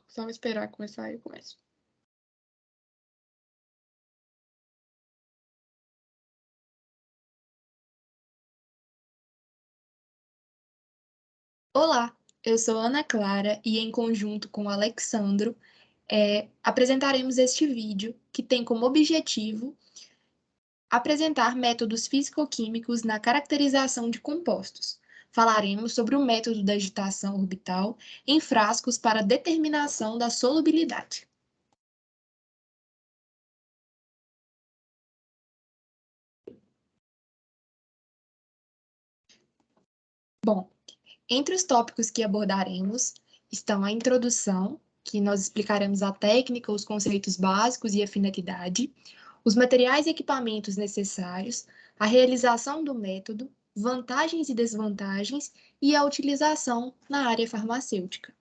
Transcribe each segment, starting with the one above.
Só esperar começar e eu começo. Olá, eu sou Ana Clara e, em conjunto com o Alexandro, apresentaremos este vídeo que tem como objetivo apresentar métodos físico-químicos na caracterização de compostos. Falaremos sobre o método da agitação orbital em frascos para determinação da solubilidade. Bom, entre os tópicos que abordaremos estão a introdução, que nós explicaremos a técnica, os conceitos básicos e a finalidade, os materiais e equipamentos necessários, a realização do método, vantagens e desvantagens e a utilização na área farmacêutica.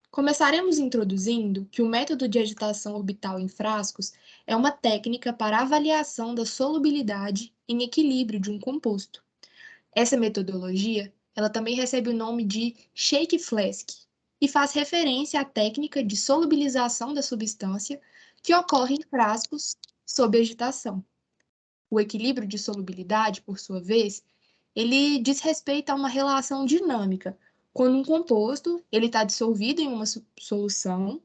Começaremos introduzindo que o método de agitação orbital em frascos é uma técnica para avaliação da solubilidade em equilíbrio de um composto. Essa metodologia, ela também recebe o nome de shake flask e faz referência à técnica de solubilização da substância que ocorre em frascos sob agitação. O equilíbrio de solubilidade, por sua vez, ele diz respeito a uma relação dinâmica, quando um composto ele está dissolvido em uma solução,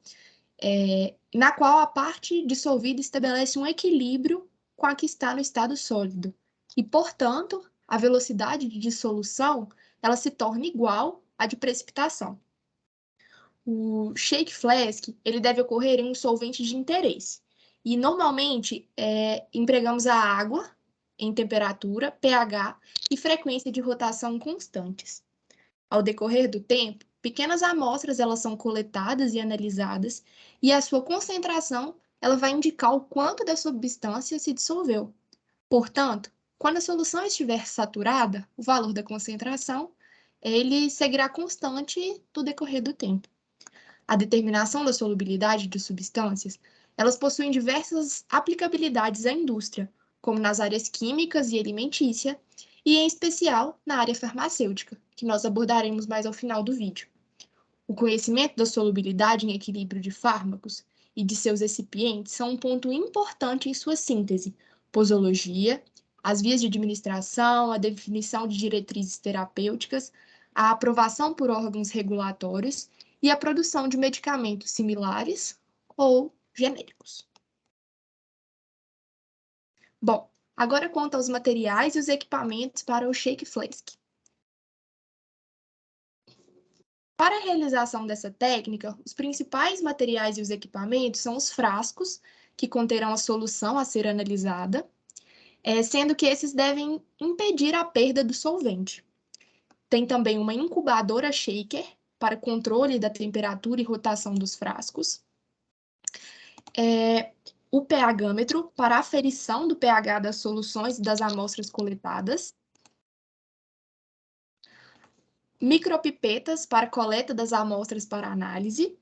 na qual a parte dissolvida estabelece um equilíbrio com a que está no estado sólido. E, portanto, a velocidade de dissolução ela se torna igual à de precipitação. O shake flask ele deve ocorrer em um solvente de interesse. E, normalmente, empregamos a água em temperatura, pH e frequência de rotação constantes. Ao decorrer do tempo, pequenas amostras elas são coletadas e analisadas, e a sua concentração ela vai indicar o quanto da substância se dissolveu. Portanto, quando a solução estiver saturada, o valor da concentração ele seguirá constante no decorrer do tempo. A determinação da solubilidade de substâncias, elas possuem diversas aplicabilidades à indústria, como nas áreas químicas e alimentícia, e em especial na área farmacêutica, que nós abordaremos mais ao final do vídeo. O conhecimento da solubilidade em equilíbrio de fármacos e de seus recipientes são um ponto importante em sua síntese, posologia, as vias de administração, a definição de diretrizes terapêuticas, a aprovação por órgãos regulatórios e a produção de medicamentos similares ou genéricos. Bom, agora quanto aos materiais e os equipamentos para o shake flask. Para a realização dessa técnica, os principais materiais e os equipamentos são os frascos, que conterão a solução a ser analisada, sendo que esses devem impedir a perda do solvente. Tem também uma incubadora shaker para controle da temperatura e rotação dos frascos. O pH-metro para aferição do pH das soluções e das amostras coletadas. Micropipetas para coleta das amostras para análise.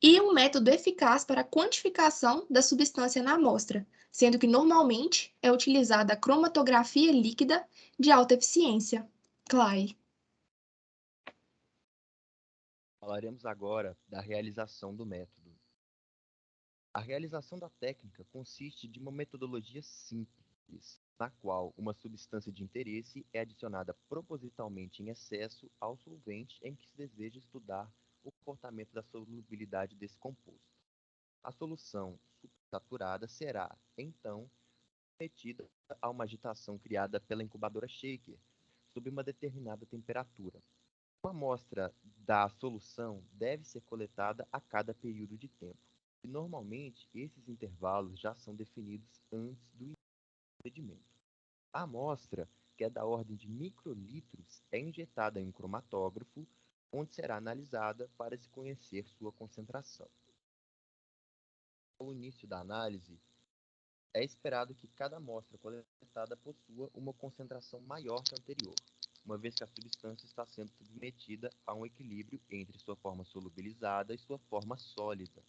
E um método eficaz para a quantificação da substância na amostra, sendo que normalmente é utilizada a cromatografia líquida de alta eficiência, CLAE. Falaremos agora da realização do método. A realização da técnica consiste de uma metodologia simples, na qual uma substância de interesse é adicionada propositalmente em excesso ao solvente em que se deseja estudar o comportamento da solubilidade desse composto. A solução supersaturada será, então, submetida a uma agitação criada pela incubadora shaker, sob uma determinada temperatura. Uma amostra da solução deve ser coletada a cada período de tempo, e normalmente esses intervalos já são definidos antes do início do procedimento. A amostra, que é da ordem de microlitros, é injetada em um cromatógrafo, onde será analisada para se conhecer sua concentração. Ao início da análise, é esperado que cada amostra coletada possua uma concentração maior que a anterior, uma vez que a substância está sendo submetida a um equilíbrio entre sua forma solubilizada e sua forma sólida.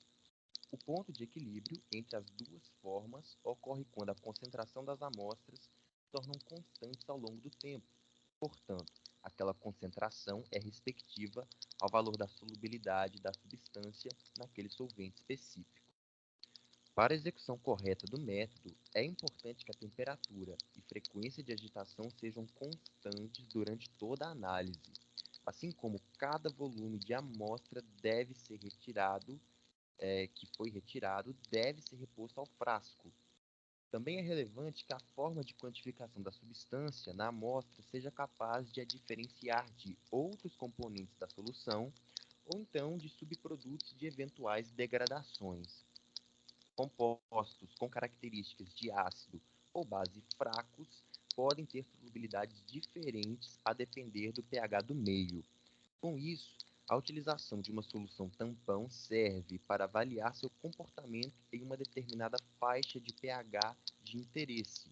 O ponto de equilíbrio entre as duas formas ocorre quando a concentração das amostras se tornam constantes ao longo do tempo. Portanto, Aquela concentração é respectiva ao valor da solubilidade da substância naquele solvente específico. Para a execução correta do método, é importante que a temperatura e frequência de agitação sejam constantes durante toda a análise, assim como cada volume de amostra deve ser retirado, que foi retirado, deve ser reposto ao frasco. Também é relevante que a forma de quantificação da substância na amostra seja capaz de a diferenciar de outros componentes da solução ou então de subprodutos de eventuais degradações. Compostos com características de ácido ou base fracos podem ter solubilidades diferentes a depender do pH do meio. Com isso, a utilização de uma solução tampão serve para avaliar seu comportamento em uma determinada faixa de pH de interesse.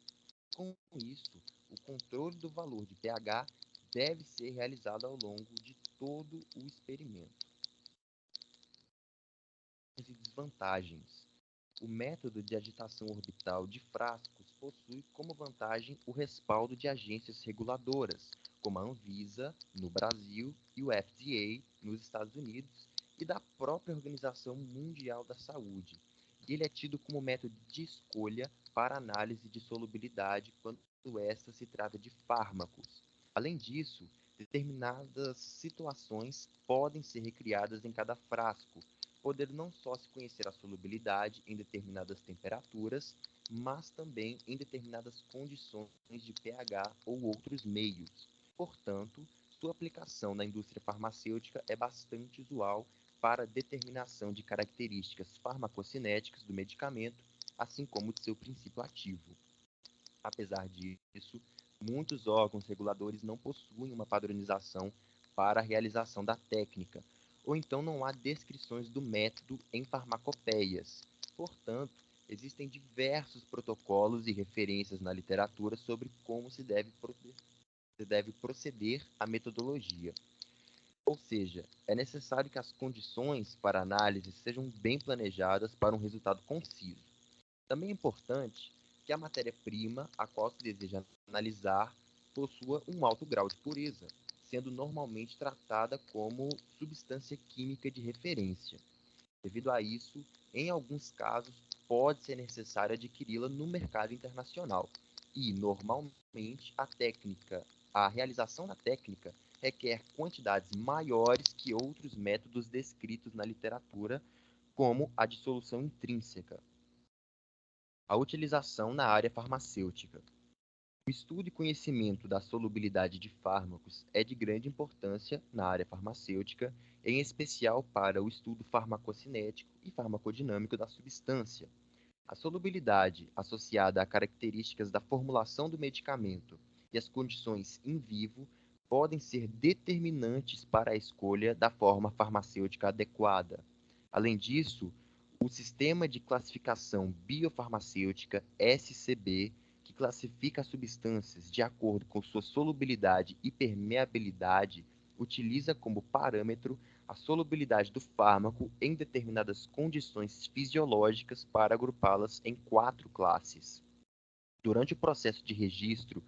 Com isso, o controle do valor de pH deve ser realizado ao longo de todo o experimento. E desvantagens. O método de agitação orbital de frascos possui como vantagem o respaldo de agências reguladoras, como a Anvisa, no Brasil, e o FDA, nos Estados Unidos, e da própria Organização Mundial da Saúde. E ele é tido como método de escolha para análise de solubilidade quando esta se trata de fármacos. Além disso, determinadas situações podem ser recriadas em cada frasco, podendo não só se conhecer a solubilidade em determinadas temperaturas, mas também em determinadas condições de pH ou outros meios. Portanto, sua aplicação na indústria farmacêutica é bastante usual para a determinação de características farmacocinéticas do medicamento, assim como de seu princípio ativo. Apesar disso, muitos órgãos reguladores não possuem uma padronização para a realização da técnica, ou então não há descrições do método em farmacopeias. Portanto, existem diversos protocolos e referências na literatura sobre como se deve proceder a metodologia. Ou seja, é necessário que as condições para análise sejam bem planejadas para um resultado conciso. Também é importante que a matéria-prima a qual se deseja analisar possua um alto grau de pureza, sendo normalmente tratada como substância química de referência. Devido a isso, em alguns casos, pode ser necessário adquiri-la no mercado internacional e, normalmente, a realização da técnica requer quantidades maiores que outros métodos descritos na literatura, como a dissolução intrínseca. A utilização na área farmacêutica. O estudo e conhecimento da solubilidade de fármacos é de grande importância na área farmacêutica, em especial para o estudo farmacocinético e farmacodinâmico da substância. A solubilidade associada a características da formulação do medicamento e as condições in vivo podem ser determinantes para a escolha da forma farmacêutica adequada. Além disso, o Sistema de Classificação Biofarmacêutica, SCB, que classifica as substâncias de acordo com sua solubilidade e permeabilidade, utiliza como parâmetro a solubilidade do fármaco em determinadas condições fisiológicas para agrupá-las em 4 classes. Durante o processo de registro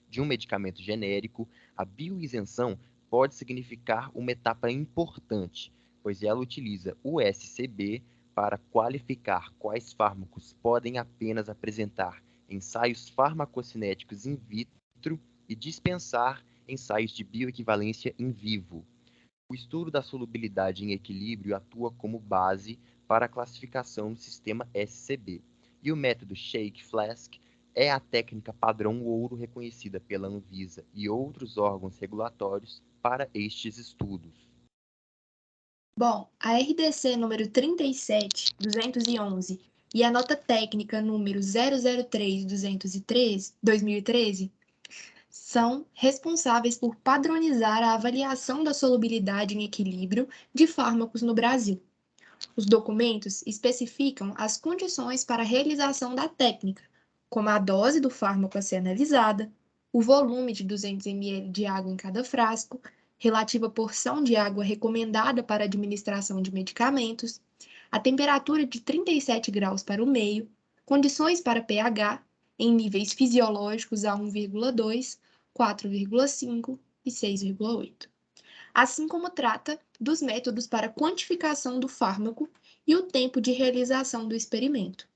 de um medicamento genérico, a bioisenção pode significar uma etapa importante, pois ela utiliza o SCB para qualificar quais fármacos podem apenas apresentar ensaios farmacocinéticos in vitro e dispensar ensaios de bioequivalência in vivo. O estudo da solubilidade em equilíbrio atua como base para a classificação do sistema SCB, e o método Shake Flask é a técnica padrão ouro reconhecida pela Anvisa e outros órgãos regulatórios para estes estudos. Bom, a RDC número 37211 e a nota técnica número 003-2013 são responsáveis por padronizar a avaliação da solubilidade em equilíbrio de fármacos no Brasil. Os documentos especificam as condições para a realização da técnica, como a dose do fármaco a ser analisada, o volume de 200 ml de água em cada frasco, relativa porção de água recomendada para a administração de medicamentos, a temperatura de 37 graus para o meio, condições para pH em níveis fisiológicos a 1,2, 4,5 e e 6,8. Assim como trata dos métodos para quantificação do fármaco e o tempo de realização do experimento.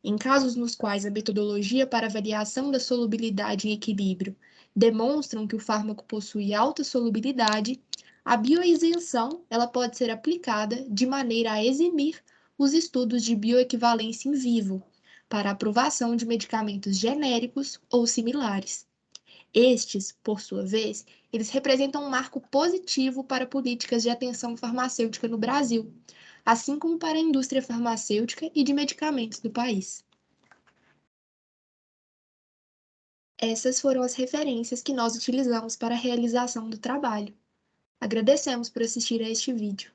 Em casos nos quais a metodologia para avaliação da solubilidade em equilíbrio demonstram que o fármaco possui alta solubilidade, a bioisenção ela pode ser aplicada de maneira a eximir os estudos de bioequivalência em vivo para aprovação de medicamentos genéricos ou similares. Estes, por sua vez, eles representam um marco positivo para políticas de atenção farmacêutica no Brasil, assim como para a indústria farmacêutica e de medicamentos do país. Essas foram as referências que nós utilizamos para a realização do trabalho. Agradecemos por assistir a este vídeo.